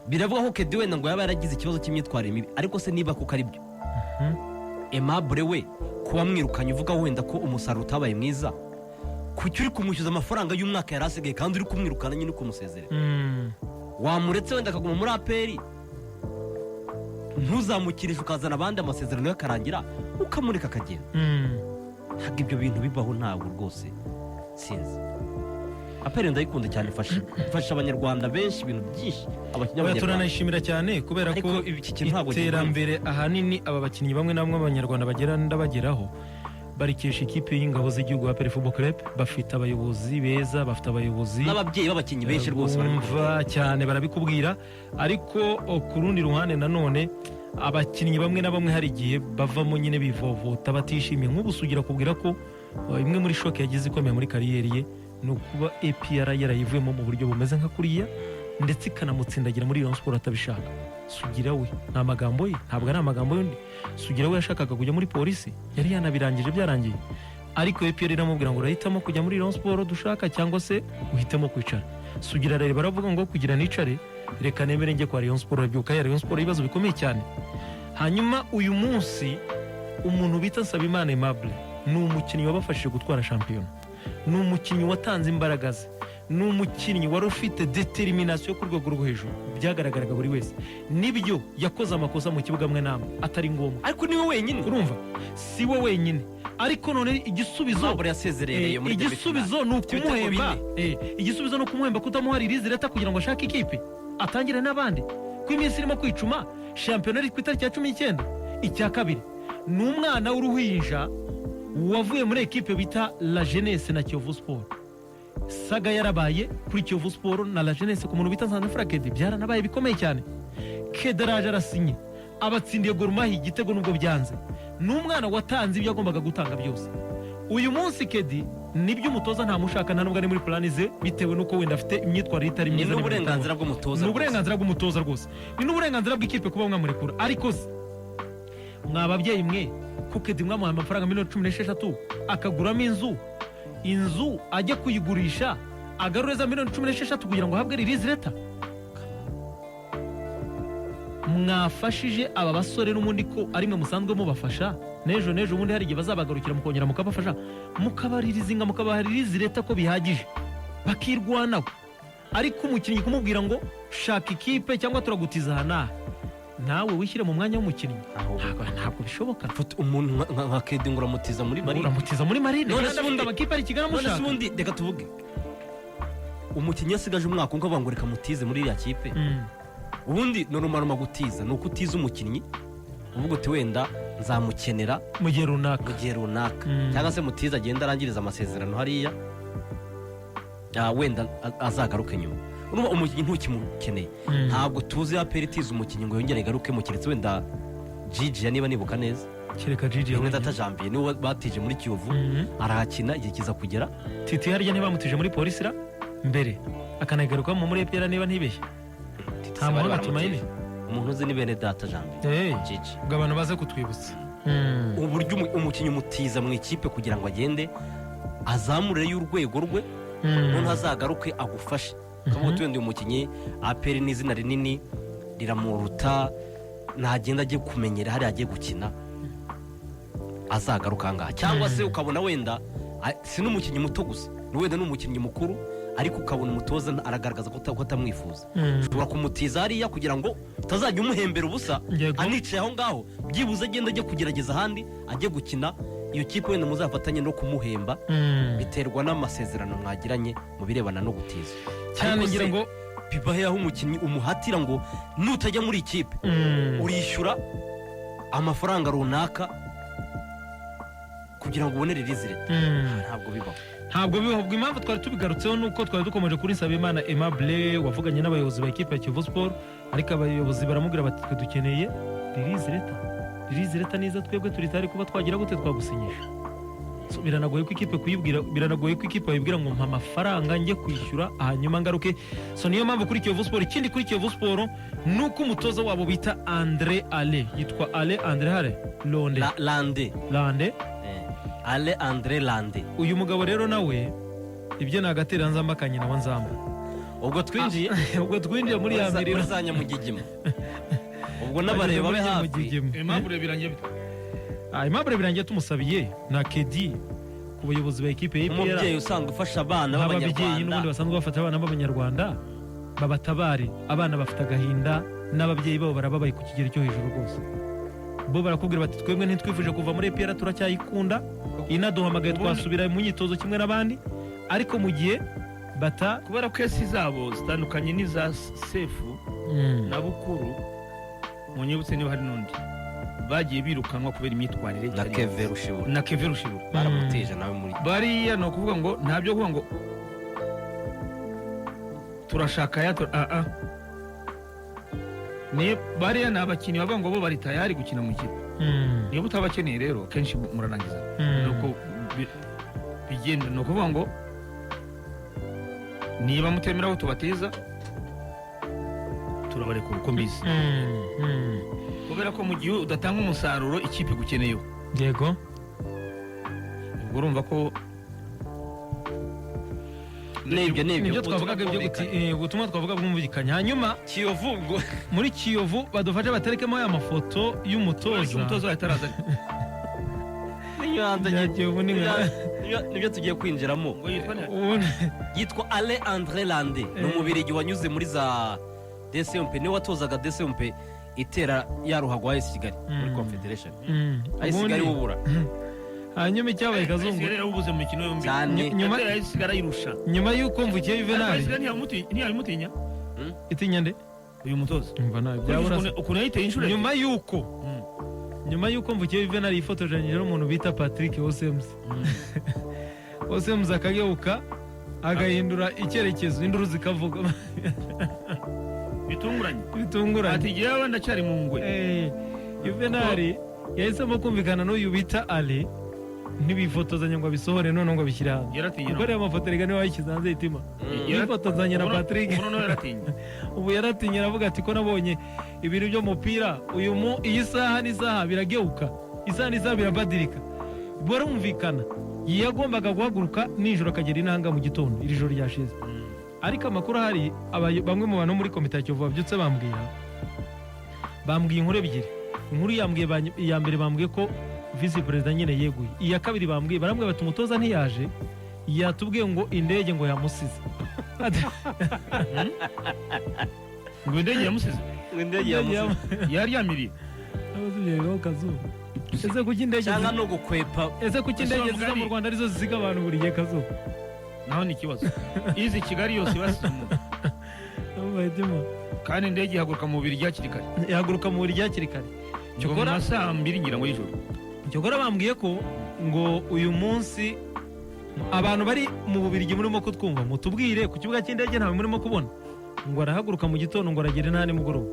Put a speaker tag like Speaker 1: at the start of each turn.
Speaker 1: biravuga ko Kedi wenda ngo yaba yaragize ikibazo cy'imyitwarire mibi ariko se niba kuko ari byo Aimable we kuba mwirukanye uvuga wenda ko umusaruro utabaye mwiza kuki uri kumwishyuza amafaranga y'umwaka yari asigaye kandi uri kumwirukana nyine kumusezerera wamuretse wenda akaguma muri APR ntuzamukirisha ukazana abandi amasezerano y'akarangira ukamureka akagenda ntabwo ibyo bintu bibaho ntabwo rwose sinzi APR ndayikunda cyane ifasha abanyarwanda benshi ibintu byinshi
Speaker 2: abakinnyi turanayishimira cyane kubera ko iterambere ahanini aba bakinnyi bamwe na bamwe abanyarwanda bageraho barikesha ikipe y'ingabo z'igihugu APR Football Club bafite abayobozi beza bafite abayobozi
Speaker 1: n'ababyeyi b'abakinnyi benshi rwose
Speaker 2: barumva cyane barabikubwira ariko ku rundi ruhande nanone abakinnyi bamwe na bamwe hari igihe bavamo nyine bivovota batishimiye nk'ubu Sugira kubwira ko imwe muri shock yagize ikomeye muri kariyeri ye no kuba APR yarayivuyemo mu buryo bumeze nka kuriya ndetse ikanamutsindagira muri Rayon Sport atabishaka. Sugira we nta magambo ye ntabwo ari amagambo y'undi. Sugira we yashakaga kujya muri polisi yari yanabirangije byarangiye ariko APR iramubwira ngo urahitamo kujya muri Rayon Sport dushaka cyangwa se uhitemo kwicara. Sugira rero baravuga ngo kugira nicare reka nemere njye kwa Rayon Sport byuka ya Rayon Sport ibibazo bikomeye cyane. Hanyuma uyu munsi umuntu bita Nsabimana Aimable ni umukinnyi wabafashije gutwara shampiyona, ni umukinnyi watanze imbaraga ze, ni umukinnyi wari ufite determination ku rwego rwo hejuru byagaragaraga buri wese. Nibyo yakoze amakosa mu kibuga mwe namwe atari ngombwa
Speaker 1: ariko niwe wenyine
Speaker 2: urumva si we wenyine ariko none igisubizo ni ukumuhemba igisubizo ni ukumuhemba kutamuha release leta kugira ngo ashake ikipe atangire n'abandi ko iminsi irimo kwicuma shampiyona iri ku itariki ya 19. Icya kabiri ni umwana w'uruhinja wavuye muri ekipe bita La Jeunesse na Kiyovu Sport. Saga yarabaye kuri Kiyovu Sport na La Jeunesse ku muntu bita Nsanzafura Kedi byaranabaye bikomeye cyane. Kedaraje arasinye abatsindiye Gor Mahia igitego nubwo byanze. Ni umwana watanze ibyo agombaga gutanga byose. Uyu munsi Kedi nibyo umutoza nta mushaka nta nubwo ari muri plan ze bitewe nuko wenda afite imyitwarire itari myiza.
Speaker 1: Ni uburenganzira bw'umutoza.
Speaker 2: Ni uburenganzira bw'umutoza rwose. Ni n'uburenganzira bw'ikipe kuba mwamurekura ariko mwababyeyi mwe ko Kedi mwamuha amafaranga $16 akaguramo inzu ajya kuyigurisha agarureza $16 kugira ngo ahabwe release leta. Mwafashije aba basore n'umundi ko ari mwe musanzwe mubafasha nejo ubundi hari igihe bazabagarukira mukongera mukabafasha mukabaririzinga mukabahaririza leta ko bihagije bakirwanaho. Ariko umukinnyi kumubwira ngo shaka ikipe cyangwa turagutiza hana nawe wishyire mu mwanya w'umukinnyi ntabwo bishoboka.
Speaker 1: Umuntu nka Kedi ngo uramutiza muri marine
Speaker 2: none se ubundi abakipe ari kigana mushaka.
Speaker 1: None se ubundi reka tuvuge umukinnyi asigaje umwaka ngo bangoreka mutize muri iriya kipe ubundi normal gutiza ni ukutiza umukinnyi uvuga uti wenda nzamukenera
Speaker 2: mu gihe runaka
Speaker 1: cyangwa se mutiza agenda arangiriza amasezerano hariya wenda azagaruke nyuma. Urumva umukinnyi ntukimukeneye ntabwo tuzi APR itiza umukinnyi ngo yongere igaruke mu kiretse wenda Gigi niba nibuka neza
Speaker 2: kereka Gigi
Speaker 1: yone datajambiye niwe batije muri Kiyovu arahakina igihe kiza kugera
Speaker 2: Titi harya niba mutije muri polisi ra mbere akanagaruka mu muri APR niba ntibeshye nta muntu batuma ine
Speaker 1: umuntu uzi ni bene datajambiye
Speaker 2: Gigi ubwo abantu baze kutwibutsa
Speaker 1: uburyo umukinnyi mutiza mu ikipe kugira ngo agende azamure y'urwego rwe none azagaruke agufashe kamo twende umukinnyi APR n'izina rinini riramuruta ntagenda agiye kumenyera hari agiye gukina azagaruka ngaha cyangwa se ukabona wenda si n'umukinnyi muto gusa wenda n'umukinnyi mukuru ariko ukabona umutoza aragaragaza ko atamwifuza ushobora kumutiza hariya kugira ngo utazajya umuhembera ubusa anicaye aho ngaho byibuze agenda ajya kugerageza ahandi ajye gukina iyo kipe wenda muzafatanye no kumuhemba biterwa n'amasezerano mwagiranye mu birebana no gutiza
Speaker 2: cyane ngira ngo
Speaker 1: bibahe aho umukinnyi umuhatira ngo nutajya muri ikipe urishyura amafaranga runaka kugira ngo ubone release leta ntabwo bibaho ubwo impamvu twari tubigarutseho nuko twari dukomeje kuri Nsabimana Aimable wavuganye n'abayobozi ba ikipe ya Kiyovu Sport ariko abayobozi baramubwira bati twe dukeneye release leta niza twebwe turitari kuba twagira gute twagusinyisha. Biranagoye ko ikipe kuyibwira biranagoye ko ikipe bayibwira ngo mpa amafaranga njye kwishyura hanyuma ngaruke. Niyo mpamvu kuri Kiyovu Sport ikindi kuri Kiyovu Sport nuko umutoza wabo bita André Ale yitwa André Lande André Lande.
Speaker 2: Uyu mugabo rero nawe ibyo nagatera nzambakanye nawe nzamba
Speaker 3: ubwo twinjiye
Speaker 2: muri ya miriro
Speaker 3: za Nyamugigima ubwo n'abareba be hafi
Speaker 1: Aimable birangiye bite?
Speaker 2: Aimable birangiye tumusabiye na Kedi ku bayobozi ba ekipe y'IPR
Speaker 3: umubyeyi usanga ufasha abana
Speaker 2: ababyeyi n'ubundi
Speaker 3: b'Abanyarwanda
Speaker 2: basanzwe bafata abana b'Abanyarwanda babatabare abana bafite agahinda n'ababyeyi babo barababaye ku kigero cyo hejuru rwose bo barakubwira bati twebwe ntitwifuje kuva muri EPR turacyayikunda inaduhamagaye twasubira mu myitozo kimwe n'abandi ariko mu gihe bata
Speaker 1: kubera ko esi zabo zitandukanye n'iza Sefu na Bukuru mu nyibutse niba hari n'undi bagiye birukanwa kubera imyitwarire
Speaker 3: na Keve Rushibura baramutije nawe muri
Speaker 1: bariya ni ukuvuga ngo ntabyo kuvuga ngo turashaka ya ni bariya ni abakinnyi bavuga ngo bo bari tayari gukina mu kipe niba utabakeneye rero kenshi murarangiza nuko bigenda ni ukuvuga ngo niba mutemera aho tubateza turabarekura uko mbizi kubera ko mu gihe udatanga umusaruro ikipe gukeneyeho
Speaker 2: yego
Speaker 1: ubwo urumva ko
Speaker 3: nibyo
Speaker 2: twavugaga ubutumwa twavuga bwumvikanye hanyuma
Speaker 3: Kiyovu ngo
Speaker 2: muri Kiyovu badufashe baterekemo ya mafoto y'umutoza
Speaker 1: ataraza
Speaker 3: nibyo tugiye kwinjiramo yitwa Ale André Lande ni umubirigi wanyuze muri za DCMP niwe watozaga DCMP itera yaruhagwa AS Kigali muri Confederation AS Kigali ubura
Speaker 2: hanyuma icyabaye Kazungu
Speaker 1: ubuze mu mikino yombi
Speaker 2: nyuma
Speaker 1: AS Kigali irusha
Speaker 2: nyuma y'uko mvukiye Juvenal
Speaker 1: ntiyamutinya
Speaker 2: itinya nde
Speaker 1: uyu mutoza
Speaker 2: umva nawe byabura
Speaker 1: ukuntu yayiteye inshuro
Speaker 2: nyuma y'uko mvukiye Juvenal yifotojanije n'umuntu bita Patrick Osems akageuka agahindura icyerekezo induru zikavuga bitunguranye ati jewe ndacyari mu ngwe Juvenal yahisemo kumvikana n'uyu bita Ale ntibifotozanya ngo abisohore none ngo abishyire hanze kuko ariya mafoto rega niwe wayishyize hanze yitima yifotozanya na Patrick ubu yaratinye aravuga ati ko nabonye ibintu by'umupira iyi saha n'isaha birageuka isaha n'isaha birabadirika barumvikana yagombaga guhaguruka nijoro akagera inanga mu gitondo iri joro ryashize ariko amakuru ahari bamwe mu bantu muri komite ya Kiyovu babyutse bambwiye inkuru ebyiri inkuru iya mbere bambwiye ko visi perezida nyine yeguye iya kabiri barambwiye bati umutoza ntiyaje yatubwiye ngo indege ngo yamusize
Speaker 1: ngo indege yamusize yari yamiriye
Speaker 2: ese kuki indege
Speaker 3: cyangwa no gukwepa
Speaker 2: ese kuki indege ziza mu Rwanda arizo zisiga abantu buri gihe Kazuba
Speaker 1: naho ni ikibazo izi Kigali yose basize kandi indege ihaguruka mu Bubiligi hakiri kare cyokora amasaha 2 ngira ngo y'ijoro
Speaker 2: cyokora bambwiye ko ngo uyu munsi abantu bari mu Bubiligi murimo kutwumva mutubwire ku kibuga cy'indege ntawe murimo kubona ngo arahaguruka mu gitondo ngo aragere nta nimugoroba